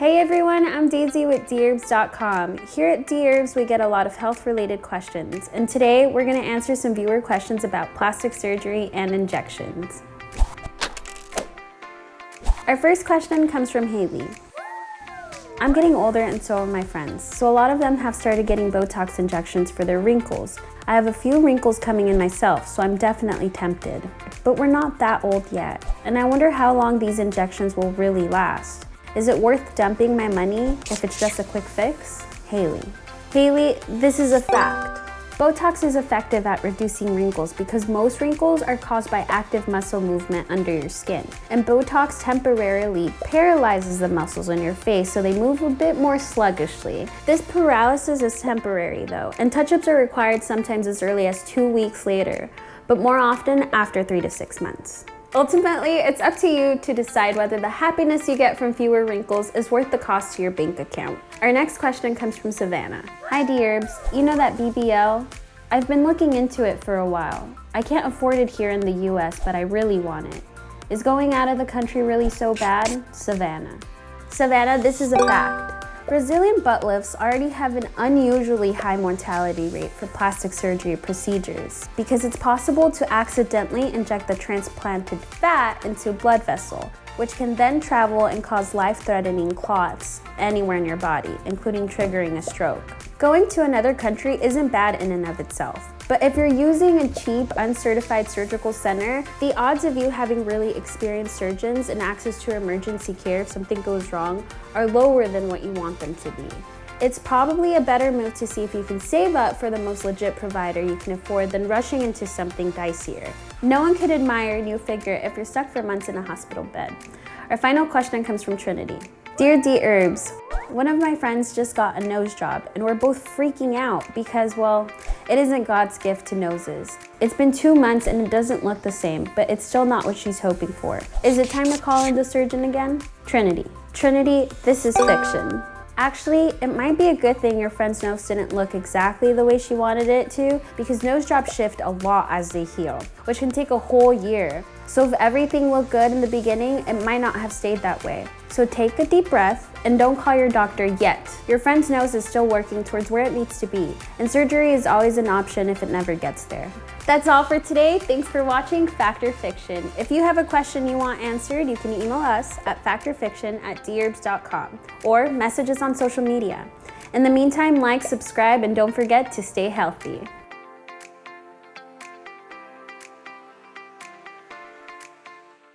Hey everyone, I'm Daisy with Dherbs.com. Here at Dherbs, we get a lot of health-related questions, and today we're going to answer some viewer questions about plastic surgery and injections. Our first question comes from Haley. I'm getting older and so are my friends, so a lot of them have started getting Botox injections for their wrinkles. I have a few wrinkles coming in myself, so I'm definitely tempted. But we're not that old yet, and I wonder how long these injections will really last. Is it worth dumping my money if it's just a quick fix? Haley. Haley, this is a fact. Botox is effective at reducing wrinkles because most wrinkles are caused by active muscle movement under your skin. And Botox temporarily paralyzes the muscles in your face so they move a bit more sluggishly. This paralysis is temporary though, and touch-ups are required sometimes as early as 2 weeks later, but more often after 3 to 6 months. Ultimately, it's up to you to decide whether the happiness you get from fewer wrinkles is worth the cost to your bank account. Our next question comes from Savannah. Hi Dherbs, you know that BBL? I've been looking into it for a while. I can't afford it here in the US, but I really want it. Is going out of the country really so bad? Savannah. Savannah, this is a fact. Brazilian butt lifts already have an unusually high mortality rate for plastic surgery procedures because it's possible to accidentally inject the transplanted fat into a blood vessel, which can then travel and cause life-threatening clots anywhere in your body, including triggering a stroke. Going to another country isn't bad in and of itself, but if you're using a cheap, uncertified surgical center, the odds of you having really experienced surgeons and access to emergency care if something goes wrong are lower than what you want them to be. It's probably a better move to see if you can save up for the most legit provider you can afford than rushing into something dicier. No one could admire your new figure if you're stuck for months in a hospital bed. Our final question comes from Trinity. Dear Dherbs, one of my friends just got a nose job and we're both freaking out because, well, it isn't God's gift to noses. It's been 2 months and it doesn't look the same, but it's still not what she's hoping for. Is it time to call in the surgeon again? Trinity. Trinity, this is fiction. Actually, it might be a good thing your friend's nose didn't look exactly the way she wanted it to because nose jobs shift a lot as they heal, which can take a whole year. So if everything looked good in the beginning, it might not have stayed that way. So take a deep breath and don't call your doctor yet. Your friend's nose is still working towards where it needs to be, and surgery is always an option if it never gets there. That's all for today. Thanks for watching Fact or Fiction. If you have a question you want answered, you can email us at factorfiction@dherbs.com or message us on social media. In the meantime, like, subscribe, and don't forget to stay healthy.